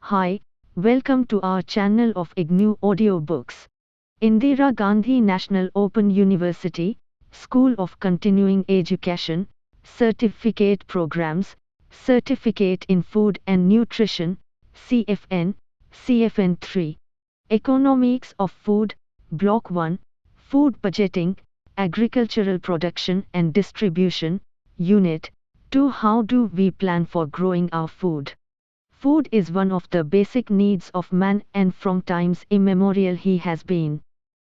Hi, welcome to our channel of IGNOU Audiobooks. Indira Gandhi National Open University, School of Continuing Education, Certificate Programs, Certificate in Food and Nutrition, CFN, CFN-3. Economics of Food, Block-1, Food Budgeting, Agricultural Production and Distribution, Unit-2. How do we plan for growing our food? Food is one of the basic needs of man, and from times immemorial he has been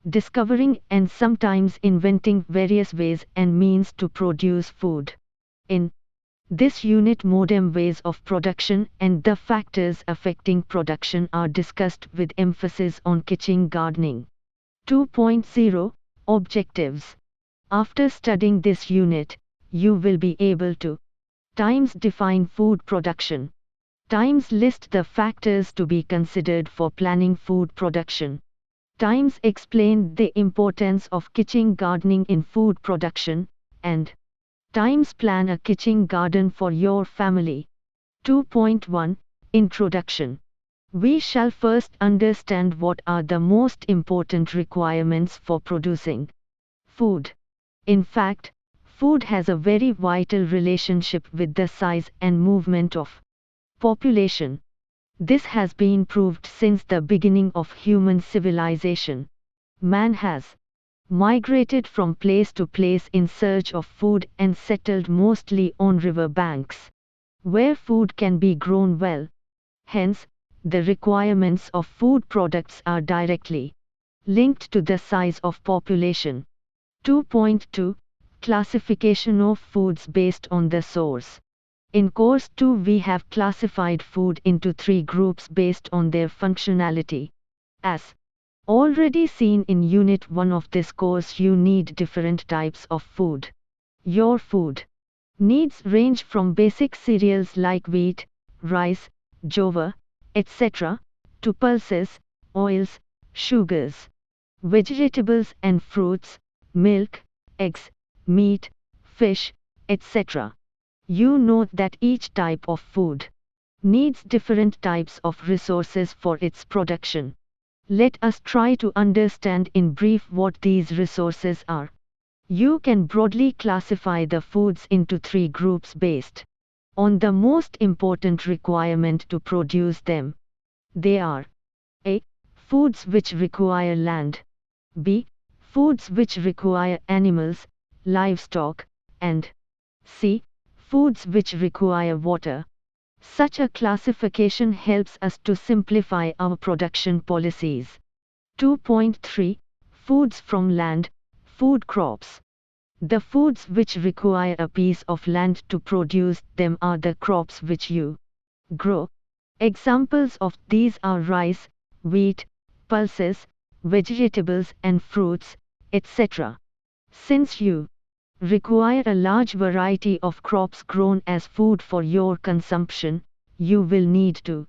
discovering and sometimes inventing various ways and means to produce food. In this unit, modern ways of production and the factors affecting production are discussed with emphasis on kitchen gardening. 2.0 Objectives. After studying this unit, you will be able to times define food production. Times list the factors to be considered for planning food production. Times explain the importance of kitchen gardening in food production, and times plan a kitchen garden for your family. 2.1 Introduction. We shall first understand what are the most important requirements for producing food. In fact, food has a very vital relationship with the size and movement of population. This has been proved since the beginning of human civilization. Man has migrated from place to place in search of food and settled mostly on river banks, where food can be grown well. Hence, the requirements of food products are directly linked to the size of population. 2.2 Classification of foods based on the source. In Course 2 we have classified food into three groups based on their functionality. As already seen in Unit 1 of this course, you need different types of food. Your food needs range from basic cereals like wheat, rice, jowar, etc., to pulses, oils, sugars, vegetables and fruits, milk, eggs, meat, fish, etc. You know that each type of food needs different types of resources for its production. Let us try to understand in brief what these resources are. You can broadly classify the foods into three groups based on the most important requirement to produce them. They are A. Foods which require land, B. Foods which require animals, livestock, and C. Foods which require water. Such a classification helps us to simplify our production policies. 2.3 Foods from land, food crops. The foods which require a piece of land to produce them are the crops which you grow. Examples of these are rice, wheat, pulses, vegetables and fruits, etc. Since you require a large variety of crops grown as food for your consumption, you will need to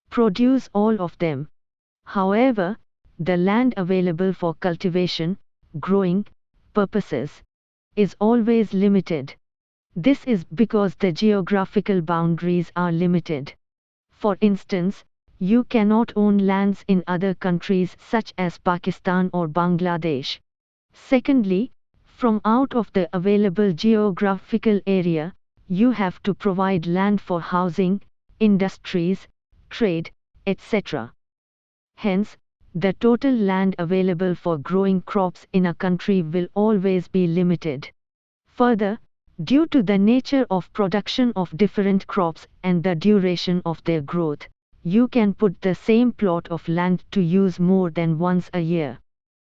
produce all of them. However, the land available for cultivation, growing purposes is always limited. This is because the geographical boundaries are limited. For instance, you cannot own lands in other countries such as Pakistan or Bangladesh. Secondly, from out of the available geographical area, you have to provide land for housing, industries, trade, etc. Hence, the total land available for growing crops in a country will always be limited. Further, due to the nature of production of different crops and the duration of their growth, you can put the same plot of land to use more than once a year.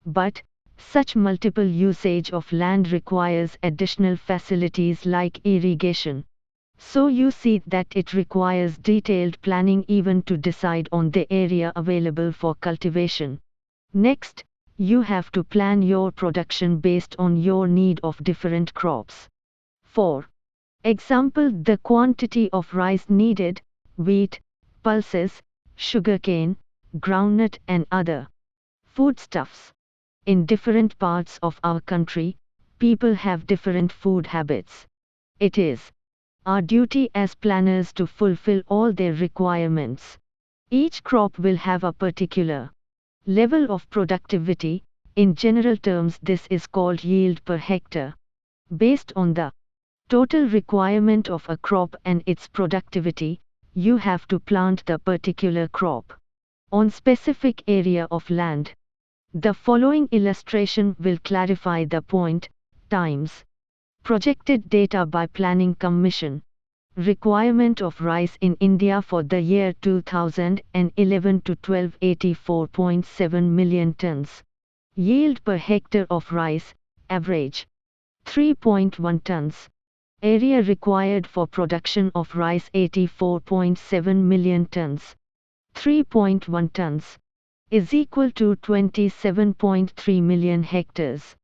But such multiple usage of land requires additional facilities like irrigation. So you see that it requires detailed planning even to decide on the area available for cultivation. Next, you have to plan your production based on your need of different crops. For example, the quantity of rice needed, wheat, pulses, sugarcane, groundnut and other foodstuffs. In different parts of our country, people have different food habits. It is our duty as planners to fulfill all their requirements. Each crop will have a particular level of productivity. In general terms, this is called yield per hectare. Based on the total requirement of a crop and its productivity, you have to plant the particular crop on specific area of land. The following illustration will clarify the point. Times. Projected data by Planning Commission. Requirement of rice in India for the year 2011 to 12, 84.7 million tons. Yield per hectare of rice, average 3.1 tons. Area required for production of rice 84.7 million tons. 3.1 tons is equal to 27.3 million hectares.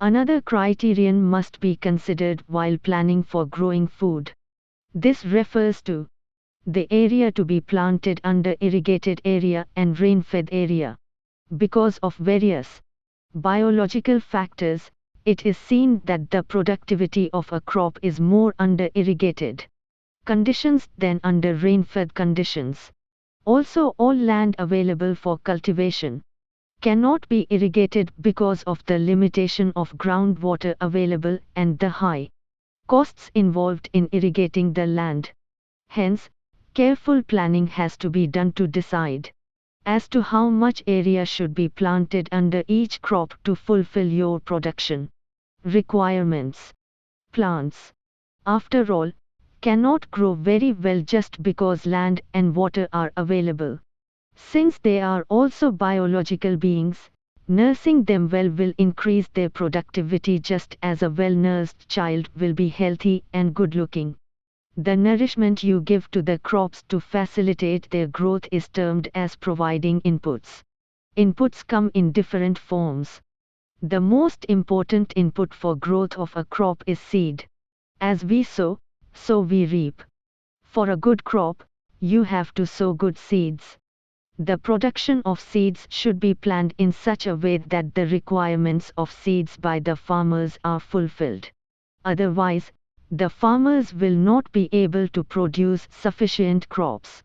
Another criterion must be considered while planning for growing food. This refers to the area to be planted under irrigated area and rain-fed area. Because of various biological factors, it is seen that the productivity of a crop is more under irrigated conditions than under rain-fed conditions. Also, all land available for cultivation cannot be irrigated because of the limitation of groundwater available and the high costs involved in irrigating the land. Hence, careful planning has to be done to decide as to how much area should be planted under each crop to fulfill your production requirements. Plants, after all, cannot grow very well just because land and water are available. Since they are also biological beings, nursing them well will increase their productivity just as a well-nursed child will be healthy and good-looking. The nourishment you give to the crops to facilitate their growth is termed as providing inputs. Inputs come in different forms. The most important input for growth of a crop is seed. As we sow, so we reap. For a good crop, you have to sow good seeds. The production of seeds should be planned in such a way that the requirements of seeds by the farmers are fulfilled. Otherwise, the farmers will not be able to produce sufficient crops.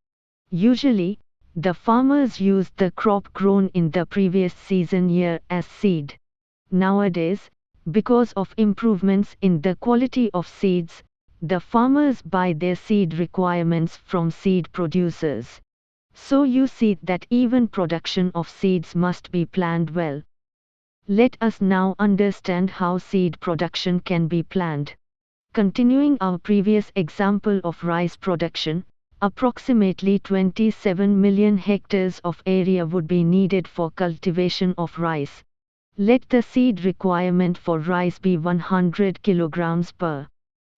Usually, the farmers use the crop grown in the previous season year as seed. Nowadays, because of improvements in the quality of seeds, the farmers buy their seed requirements from seed producers. So you see that even production of seeds must be planned well. Let us now understand how seed production can be planned. Continuing our previous example of rice production, approximately 27 million hectares of area would be needed for cultivation of rice. Let the seed requirement for rice be 100 kilograms per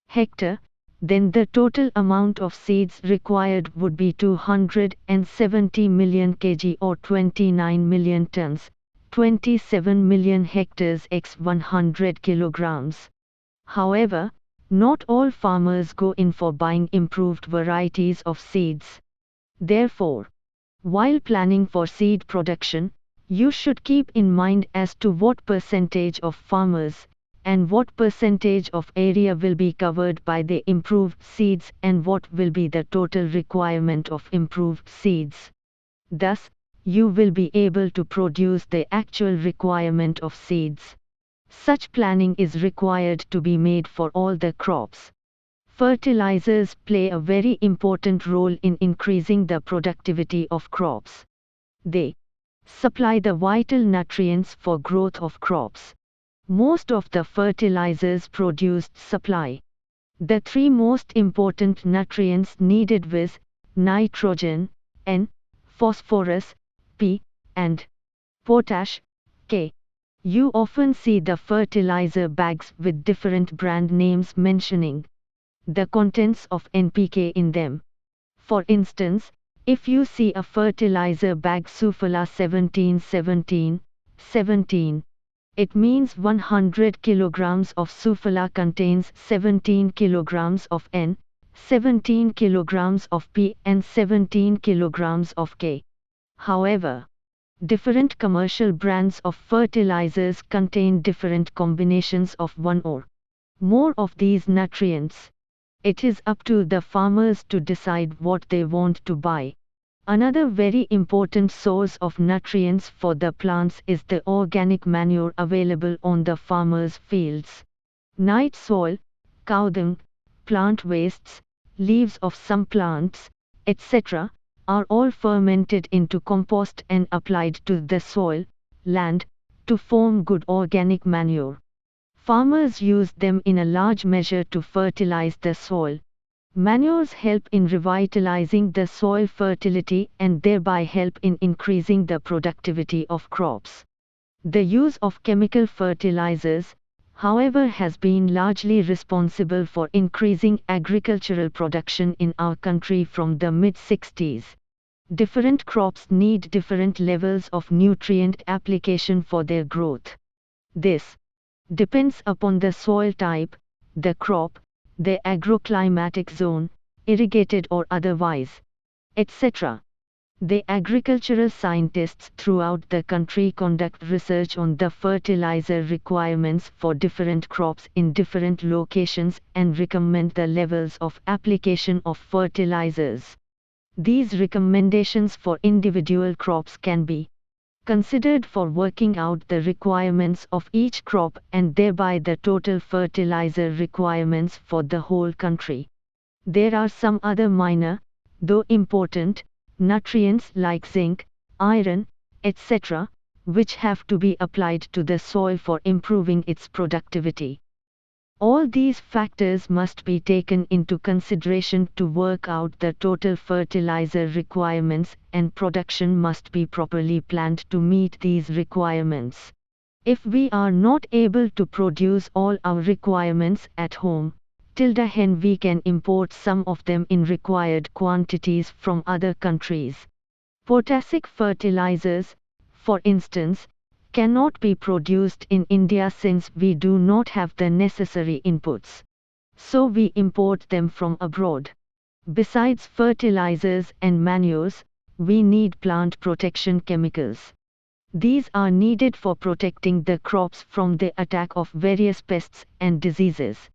hectare, then the total amount of seeds required would be 270 million kg or 29 million tons, 27 million hectares x 100 kilograms. However, not all farmers go in for buying improved varieties of seeds. Therefore, while planning for seed production, you should keep in mind as to what percentage of farmers and what percentage of area will be covered by the improved seeds and what will be the total requirement of improved seeds. Thus, you will be able to produce the actual requirement of seeds. Such planning is required to be made for all the crops. Fertilizers play a very important role in increasing the productivity of crops. They supply the vital nutrients for growth of crops. Most of the fertilizers produced supply the three most important nutrients needed with nitrogen, N, phosphorus, P, and potash, K. You often see the fertilizer bags with different brand names mentioning the contents of NPK in them. For instance, if you see a fertilizer bag Sufala 17-17, 17, it means 100 kilograms of Sufala contains 17 kilograms of N, 17 kilograms of P and 17 kilograms of K. However, different commercial brands of fertilizers contain different combinations of one or more of these nutrients. It is up to the farmers to decide what they want to buy. Another very important source of nutrients for the plants is the organic manure available on the farmers' fields. Night soil, cow dung, plant wastes, leaves of some plants, etc., are all fermented into compost and applied to the soil, land, to form good organic manure. Farmers use them in a large measure to fertilize the soil. Manures help in revitalizing the soil fertility and thereby help in increasing the productivity of crops. The use of chemical fertilizers, however, has been largely responsible for increasing agricultural production in our country from the mid-60s. Different crops need different levels of nutrient application for their growth. This depends upon the soil type, the crop, the agroclimatic zone, irrigated or otherwise, etc. The agricultural scientists throughout the country conduct research on the fertilizer requirements for different crops in different locations and recommend the levels of application of fertilizers. These recommendations for individual crops can be considered for working out the requirements of each crop and thereby the total fertilizer requirements for the whole country. There are some other minor, though important, nutrients like zinc, iron, etc., which have to be applied to the soil for improving its productivity. All these factors must be taken into consideration to work out the total fertilizer requirements, and production must be properly planned to meet these requirements. If we are not able to produce all our requirements at home, then we can import some of them in required quantities from other countries. Potassic fertilizers, for instance, cannot be produced in India since we do not have the necessary inputs. So we import them from abroad. Besides fertilizers and manures, we need plant protection chemicals. These are needed for protecting the crops from the attack of various pests and diseases.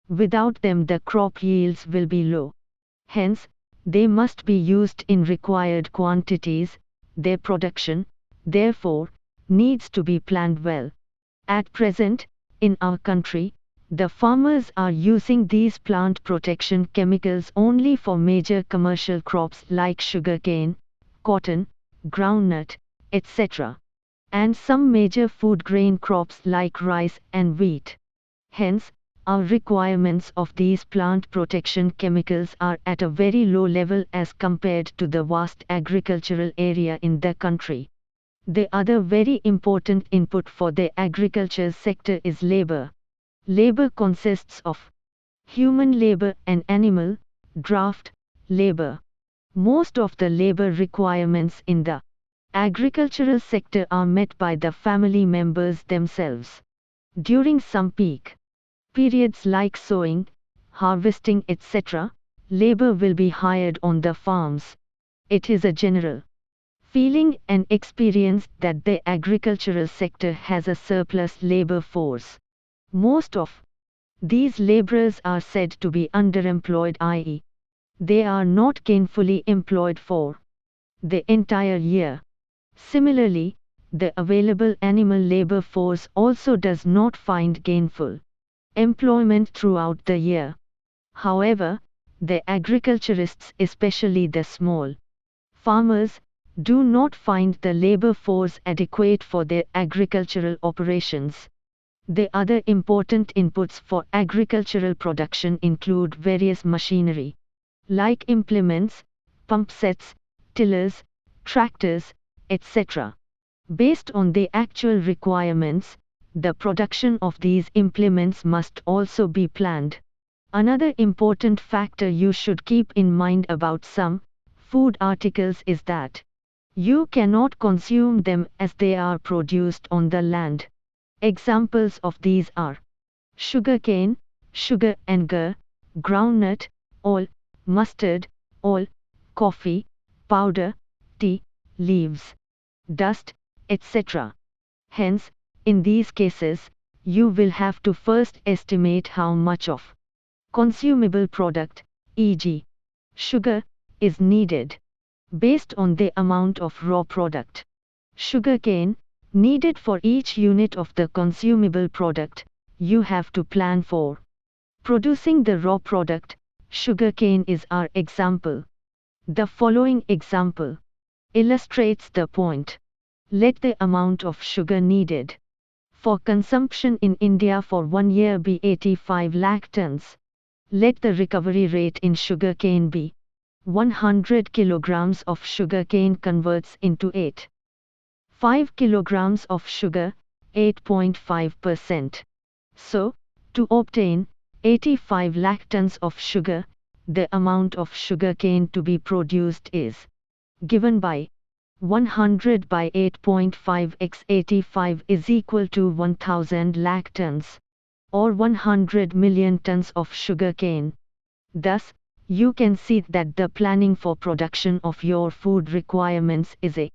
Without them, the crop yields will be low. Hence, they must be used in required quantities. Their production, therefore, needs to be planned well. At present, in our country, the farmers are using these plant protection chemicals only for major commercial crops like sugarcane, cotton, groundnut, etc., and some major food grain crops like rice and wheat. Hence, our requirements of these plant protection chemicals are at a very low level as compared to the vast agricultural area in the country. The other very important input for the agriculture sector is labor. Labor consists of human labor and animal, draft, labor. Most of the labor requirements in the agricultural sector are met by the family members themselves. During some peak periods like sowing, harvesting, etc., labor will be hired on the farms. It is a general feeling and experience that the agricultural sector has a surplus labor force. Most of these laborers are said to be underemployed, i.e., they are not gainfully employed for the entire year. Similarly, the available animal labor force also does not find gainful employment throughout the year. However, the agriculturists, especially the small farmers, do not find the labor force adequate for their agricultural operations. The other important inputs for agricultural production include various machinery, like implements, pump sets, tillers, tractors, etc. Based on the actual requirements, the production of these implements must also be planned. Another important factor you should keep in mind about some food articles is that you cannot consume them as they are produced on the land. Examples of these are sugarcane, sugar and gur, groundnut, oil, mustard, oil, coffee, powder, tea, leaves, dust, etc. Hence, in these cases, you will have to first estimate how much of consumable product, e.g., sugar, is needed. based on the amount of raw product, sugarcane, needed for each unit of the consumable product. You have to plan for producing the raw product. Sugarcane is our example. The following example illustrates the point. Let the amount of sugar needed for consumption in India for 1 year be 85 lakh tons. Let the recovery rate in sugarcane be 100 kilograms of sugarcane converts into 5 kilograms of sugar, 8.5%. So, to obtain 85 lakh tons of sugar, the amount of sugarcane to be produced is given by 100 by 8.5 x 85 is equal to 1000 lakh tons, or 100 million tons of sugarcane. Thus, you can see that the planning for production of your food requirements is a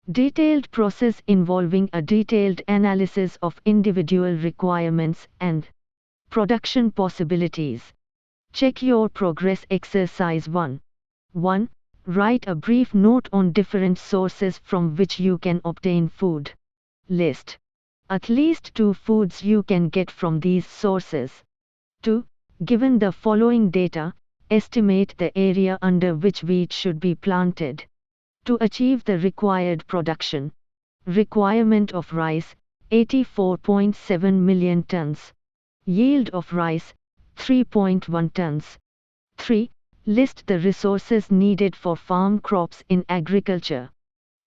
detailed process involving a detailed analysis of individual requirements and production possibilities. Check your progress. Exercise 1. 1. Write a brief note on different sources from which you can obtain food. List at least 2 foods you can get from these sources. 2. Given the following data, estimate the area under which wheat should be planted to achieve the required production. Requirement of rice, 84.7 million tons. Yield of rice, 3.1 tons. 3. List the resources needed for farm crops in agriculture.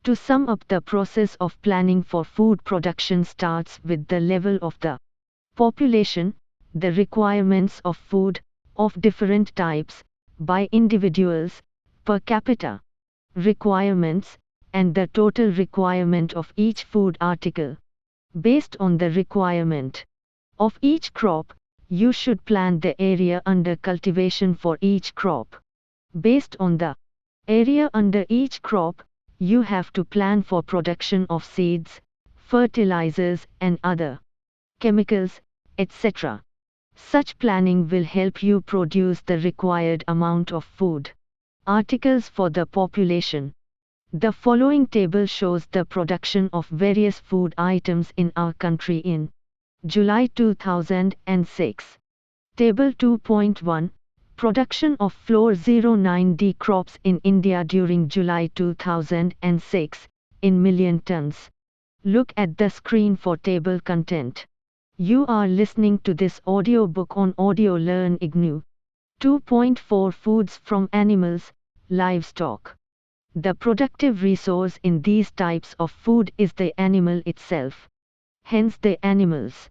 To sum up, the process of planning for food production starts with the level of the population, the requirements of food, of different types, by individuals, per capita requirements, and the total requirement of each food article. Based on the requirement of each crop, you should plan the area under cultivation for each crop. Based on the area under each crop, you have to plan for production of seeds, fertilizers, and other chemicals, etc. Such planning will help you produce the required amount of food articles for the population. The following table shows the production of various food items in our country in July 2006. Table 2.1 Production of flour 09D crops in India during July 2006 in million tons. Look at the screen for table content. You are listening to this audiobook on Audio Learn IGNOU. 2.4 Foods from animals, livestock. The productive resource in these types of food is the animal itself. Hence the animals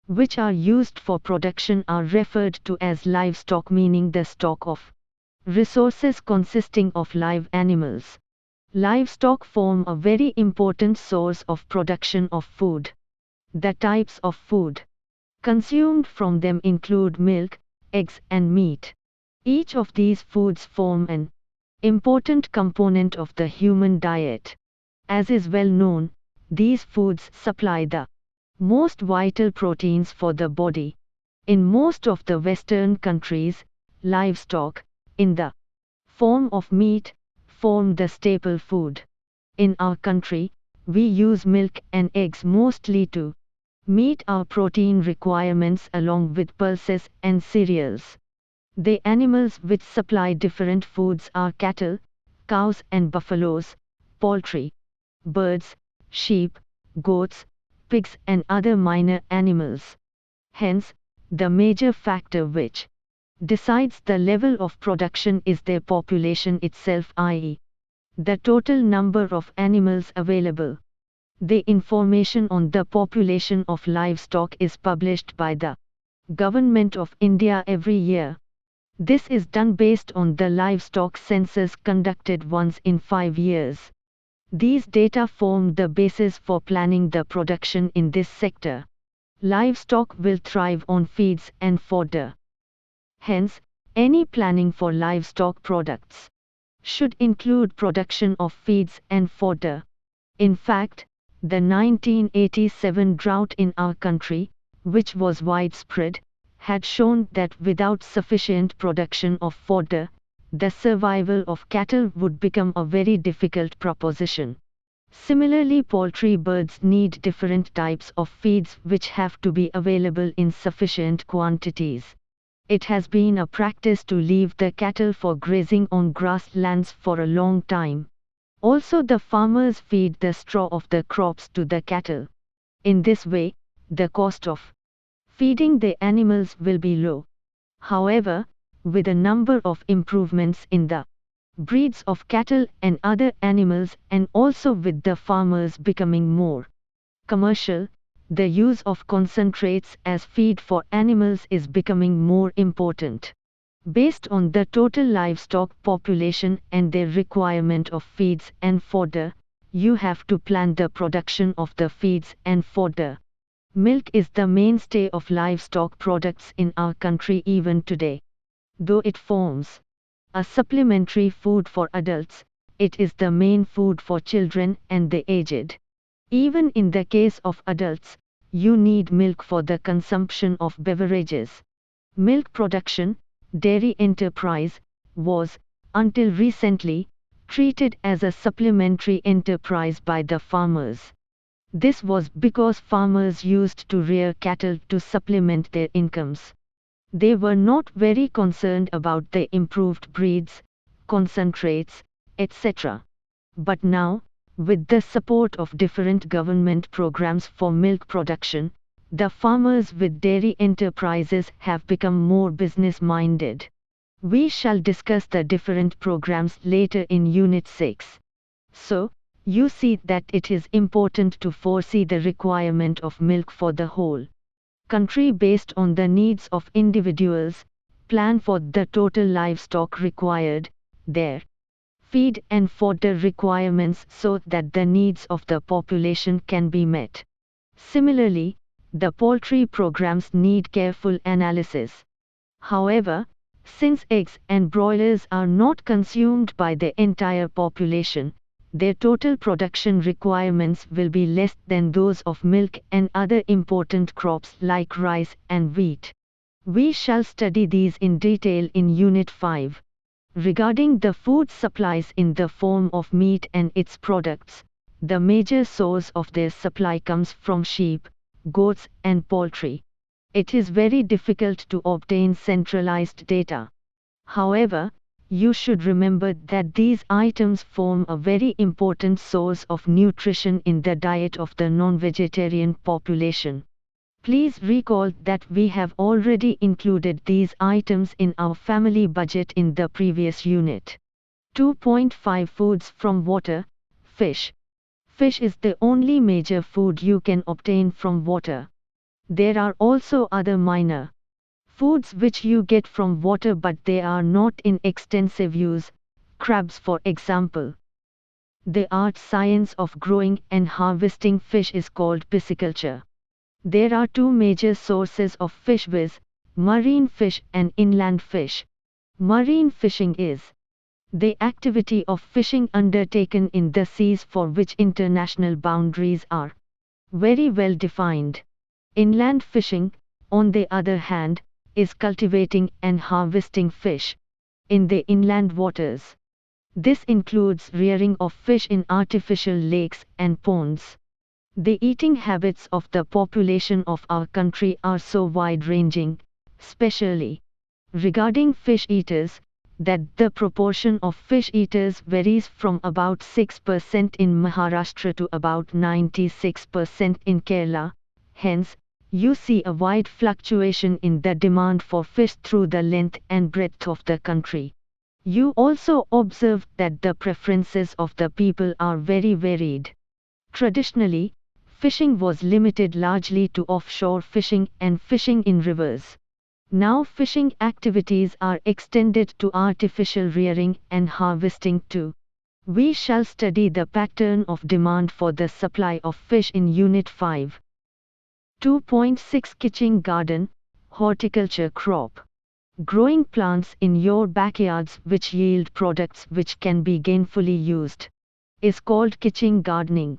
which are used for production are referred to as livestock, meaning the stock of resources consisting of live animals. Livestock form a very important source of production of food. The types of food consumed from them include milk, eggs, and meat. Each of these foods form an important component of the human diet. As is well known, these foods supply the most vital proteins for the body. In most of the Western countries, livestock, in the form of meat, form the staple food. In our country, we use milk and eggs mostly to meet our protein requirements along with pulses and cereals. The animals which supply different foods are cattle, cows and buffaloes, poultry, birds, sheep, goats, pigs and other minor animals. Hence, the major factor which decides the level of production is their population itself, i.e., the total number of animals available. The information on the population of livestock is published by the Government of India every year. This is done based on the livestock census conducted once in 5 years. These data form the basis for planning the production in this sector. Livestock will thrive on feeds and fodder. Hence, any planning for livestock products should include production of feeds and fodder. In fact, the 1987 drought in our country, which was widespread, had shown that without sufficient production of fodder, the survival of cattle would become a very difficult proposition. Similarly, poultry birds need different types of feeds which have to be available in sufficient quantities. It has been a practice to leave the cattle for grazing on grasslands for a long time. Also, the farmers feed the straw of the crops to the cattle. In this way, the cost of feeding the animals will be low. However, with a number of improvements in the breeds of cattle and other animals, and also with the farmers becoming more commercial, the use of concentrates as feed for animals is becoming more important. Based on the total livestock population and their requirement of feeds and fodder, you have to plan the production of the feeds and fodder. Milk is the mainstay of livestock products in our country even today. Though it forms a supplementary food for adults, it is the main food for children and the aged. Even in the case of adults, you need milk for the consumption of beverages. Milk production, dairy enterprise, was, until recently, treated as a supplementary enterprise by the farmers. This was because farmers used to rear cattle to supplement their incomes. They were not very concerned about the improved breeds, concentrates, etc. But now, with the support of different government programs for milk production, the farmers with dairy enterprises have become more business-minded. We shall discuss the different programs later in Unit 6. So, you see that it is important to foresee the requirement of milk for the whole country based on the needs of individuals, plan for the total livestock required, their feed and fodder requirements so that the needs of the population can be met. Similarly, the poultry programs need careful analysis. However, since eggs and broilers are not consumed by the entire population, their total production requirements will be less than those of milk and other important crops like rice and wheat. We shall study these in detail in Unit 5. Regarding the food supplies in the form of meat and its products, the major source of their supply comes from sheep, goats and poultry. It is very difficult to obtain centralized data. However, you should remember that these items form a very important source of nutrition in the diet of the non-vegetarian population. Please recall that we have already included these items in our family budget in the previous unit. 2.5 Foods from water. Fish. Fish is the only major food you can obtain from water. There are also other minor foods which you get from water but they are not in extensive use, crabs for example. The art science of growing and harvesting fish is called pisciculture. There are two major sources of fish, viz., marine fish and inland fish. Marine fishing is the activity of fishing undertaken in the seas for which international boundaries are very well defined. Inland fishing, on the other hand, is cultivating and harvesting fish in the inland waters. This includes rearing of fish in artificial lakes and ponds. The eating habits of the population of our country are so wide-ranging, especially regarding fish eaters, that the proportion of fish eaters varies from about 6% in Maharashtra to about 96% in Kerala. Hence, you see a wide fluctuation in the demand for fish through the length and breadth of the country. You also observe that the preferences of the people are very varied. Traditionally, fishing was limited largely to offshore fishing and fishing in rivers. Now fishing activities are extended to artificial rearing and harvesting too. We shall study the pattern of demand for the supply of fish in Unit 5. 2.6 Kitchen garden, horticulture crop. Growing plants in your backyards which yield products which can be gainfully used is called kitchen gardening.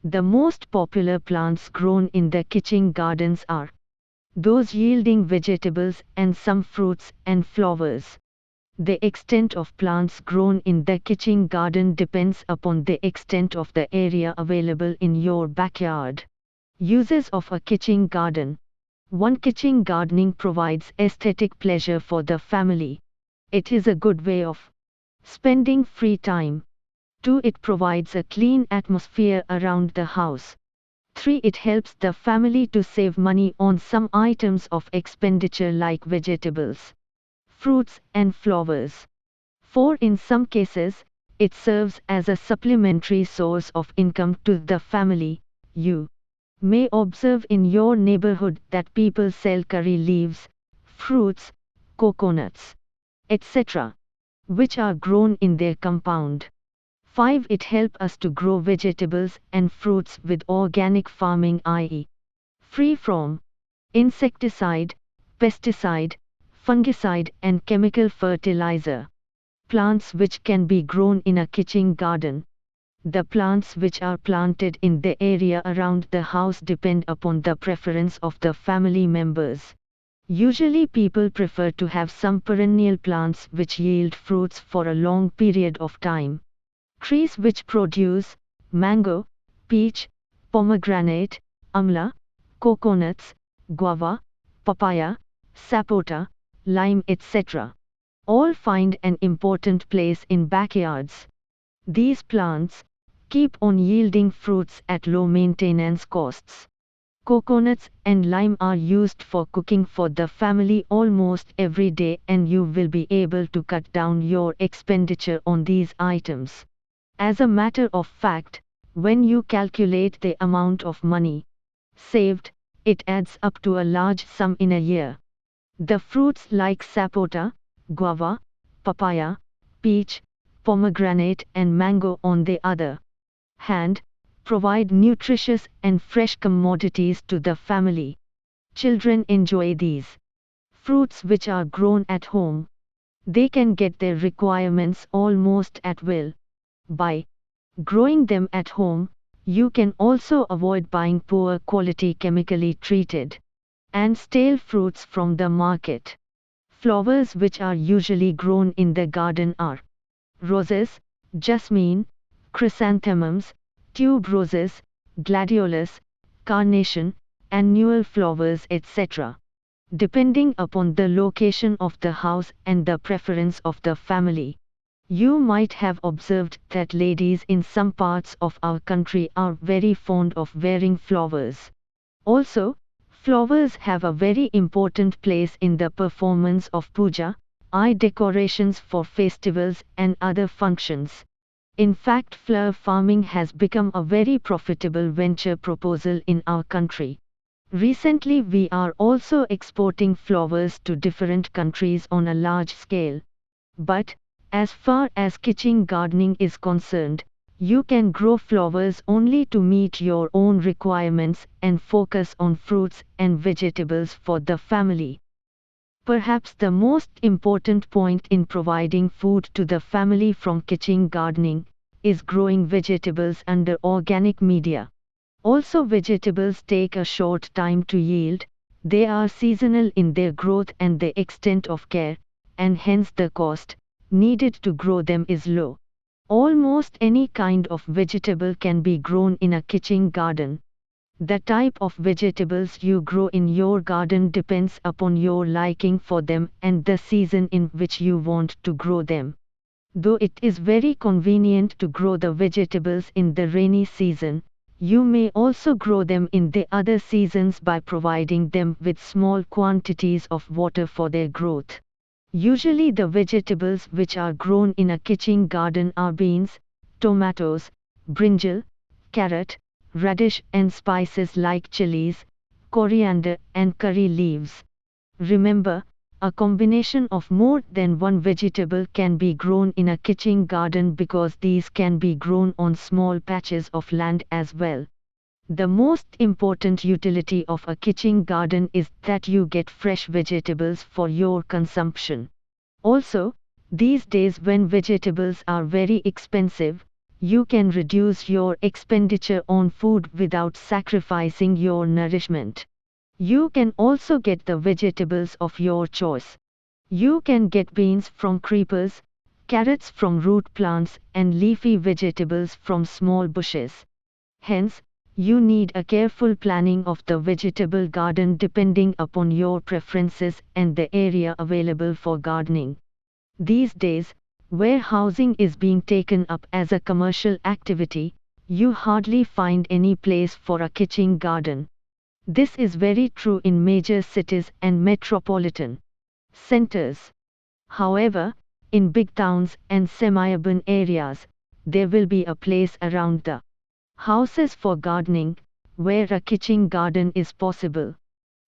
The most popular plants grown in the kitchen gardens are those yielding vegetables and some fruits and flowers. The extent of plants grown in the kitchen garden depends upon the extent of the area available in your backyard. Uses of a kitchen garden. 1. Kitchen gardening provides aesthetic pleasure for the family. It is a good way of spending free time. 2. It provides a clean atmosphere around the house. 3. It helps the family to save money on some items of expenditure like vegetables, fruits, and flowers. 4. In some cases, it serves as a supplementary source of income to the family. You may observe in your neighborhood that people sell curry leaves, fruits, coconuts, etc., which are grown in their compound. 5. It helps us to grow vegetables and fruits with organic farming, i.e., free from insecticide, pesticide, fungicide, and chemical fertilizer. Plants which can be grown in a kitchen garden. The plants which are planted in the area around the house depend upon the preference of the family members. Usually people prefer to have some perennial plants which yield fruits for a long period of time. Trees which produce mango, peach, pomegranate, amla, coconuts, guava, papaya, sapota, lime, etc. all find an important place in backyards. These plants keep on yielding fruits at low maintenance costs. Coconuts and lime are used for cooking for the family almost every day, and you will be able to cut down your expenditure on these items. As a matter of fact, when you calculate the amount of money saved, it adds up to a large sum in a year. The fruits like sapota, guava, papaya, peach, pomegranate, and mango, on the other hand, provide nutritious and fresh commodities to the family. Children enjoy these fruits which are grown at home. They can get their requirements almost at will. By growing them at home, you can also avoid buying poor quality chemically treated and stale fruits from the market. Flowers which are usually grown in the garden are roses, jasmine, chrysanthemums, tuberoses, gladiolus, carnation, annual flowers, etc. Depending upon the location of the house and the preference of the family. You might have observed that ladies in some parts of our country are very fond of wearing flowers. Also, flowers have a very important place in the performance of puja, eye decorations for festivals and other functions. In fact, flower farming has become a very profitable venture proposal in our country. Recently, we are also exporting flowers to different countries on a large scale. But, as far as kitchen gardening is concerned, you can grow flowers only to meet your own requirements and focus on fruits and vegetables for the family. Perhaps the most important point in providing food to the family from kitchen gardening is growing vegetables under organic media. Also, vegetables take a short time to yield, they are seasonal in their growth and the extent of care, and hence the cost needed to grow them is low. Almost any kind of vegetable can be grown in a kitchen garden. The type of vegetables you grow in your garden depends upon your liking for them and the season in which you want to grow them. Though it is very convenient to grow the vegetables in the rainy season, you may also grow them in the other seasons by providing them with small quantities of water for their growth. Usually the vegetables which are grown in a kitchen garden are beans, tomatoes, brinjal, carrot, radish, and spices like chilies, coriander, and curry leaves. Remember, a combination of more than one vegetable can be grown in a kitchen garden because these can be grown on small patches of land as well. The most important utility of a kitchen garden is that you get fresh vegetables for your consumption. Also, these days when vegetables are very expensive, you can reduce your expenditure on food without sacrificing your nourishment. You can also get the vegetables of your choice You can get beans from creepers, carrots from root plants, and leafy vegetables from small bushes. Hence, you need a careful planning of the vegetable garden depending upon your preferences and the area available for gardening. These days, where housing is being taken up as a commercial activity, you hardly find any place for a kitchen garden. This is very true in major cities and metropolitan centers. However, in big towns and semi-urban areas, there will be a place around the houses for gardening, where a kitchen garden is possible.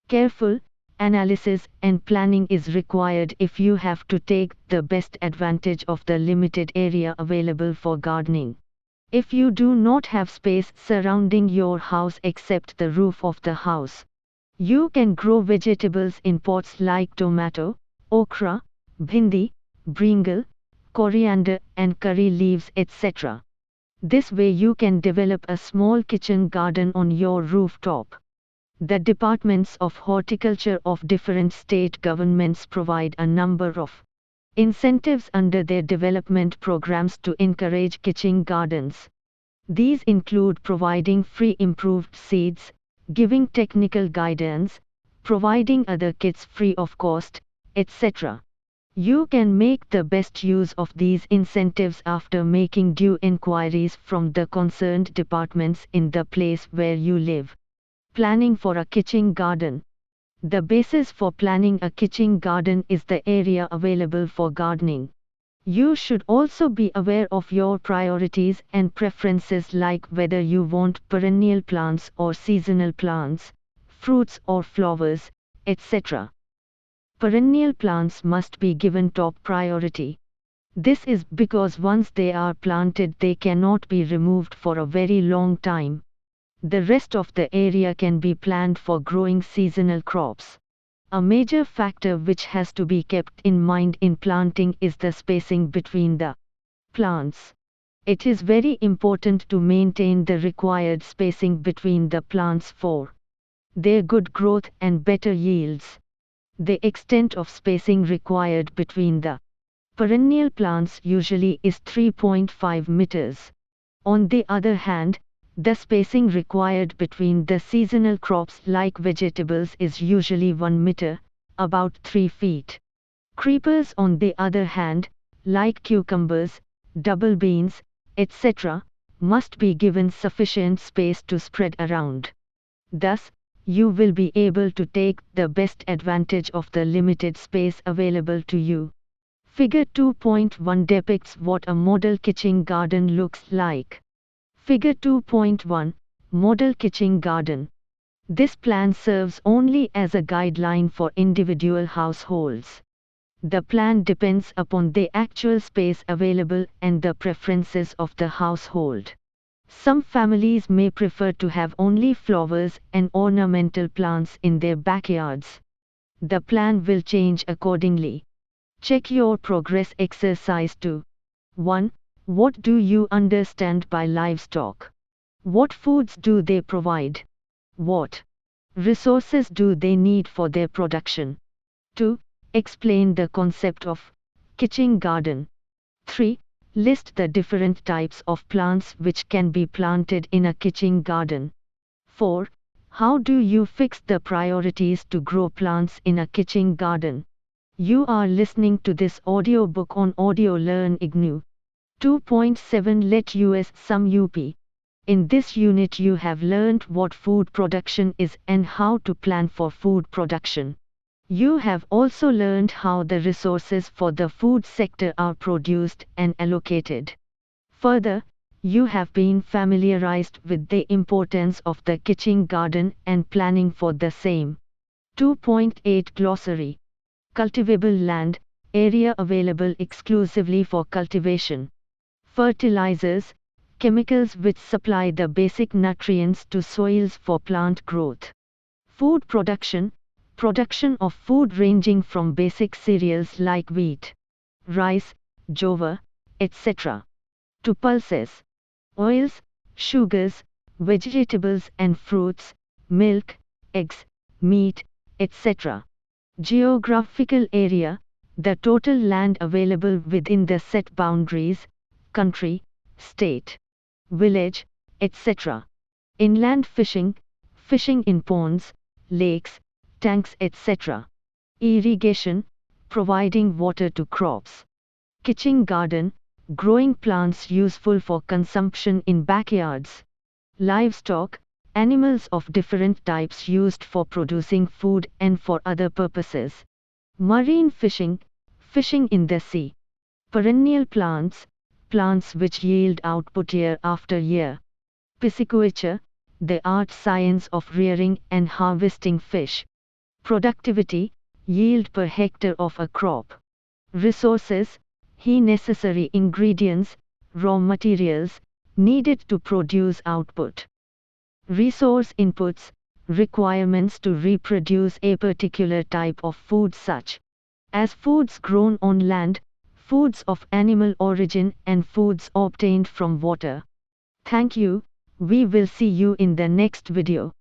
Careful analysis and planning is required if you have to take the best advantage of the limited area available for gardening. If you do not have space surrounding your house except the roof of the house, you can grow vegetables in pots like tomato, okra, bhindi, brinjal, coriander and curry leaves, etc. This way you can develop a small kitchen garden on your rooftop. The departments of horticulture of different state governments provide a number of incentives under their development programs to encourage kitchen gardens. These include providing free improved seeds, giving technical guidance, providing other kits free of cost, etc. You can make the best use of these incentives after making due inquiries from the concerned departments in the place where you live. Planning for a kitchen garden. The basis for planning a kitchen garden is the area available for gardening. You should also be aware of your priorities and preferences, like whether you want perennial plants or seasonal plants, fruits or flowers, etc. Perennial plants must be given top priority. This is because once they are planted, they cannot be removed for a very long time. The rest of the area can be planned for growing seasonal crops. A major factor which has to be kept in mind in planting is the spacing between the plants. It is very important to maintain the required spacing between the plants for their good growth and better yields. The extent of spacing required between the perennial plants usually is 3.5 meters. On the other hand, the spacing required between the seasonal crops like vegetables is usually 1 meter, about 3 feet. Creepers, on the other hand, like cucumbers, double beans, etc., must be given sufficient space to spread around. Thus, you will be able to take the best advantage of the limited space available to you. Figure 2.1 depicts what a model kitchen garden looks like. Figure 2.1, Model Kitchen Garden. This plan serves only as a guideline for individual households. The plan depends upon the actual space available and the preferences of the household. Some families may prefer to have only flowers and ornamental plants in their backyards. The plan will change accordingly. Check your progress exercise 2. 1. What do you understand by livestock? What foods do they provide? What resources do they need for their production? 2. Explain the concept of kitchen garden. 3. List the different types of plants which can be planted in a kitchen garden. 4. How do you fix the priorities to grow plants in a kitchen garden? You are listening to this audiobook on Audio Learn IGNOU 2.7 Let US Some UP. In this unit you have learned what food production is and how to plan for food production. You have also learned how the resources for the food sector are produced and allocated. Further, you have been familiarized with the importance of the kitchen garden and planning for the same. 2.8 Glossary. Cultivable land, area available exclusively for cultivation. Fertilizers, chemicals which supply the basic nutrients to soils for plant growth. Food production, production of food ranging from basic cereals like wheat, rice, jowar, etc., to pulses, oils, sugars, vegetables and fruits, milk, eggs, meat, etc. Geographical area, the total land available within the set boundaries, country, state, village, etc. Inland fishing, fishing in ponds, lakes, tanks, etc. Irrigation, providing water to crops. Kitchen garden, growing plants useful for consumption in backyards. Livestock, animals of different types used for producing food and for other purposes. Marine fishing, fishing in the sea. Perennial plants, plants which yield output year after year. Pisciculture, the art science of rearing and harvesting fish. Productivity, yield per hectare of a crop. Resources, necessary ingredients, raw materials, needed to produce output. Resource inputs, requirements to reproduce a particular type of food such as foods grown on land, foods of animal origin and foods obtained from water. Thank you, we will see you in the next video.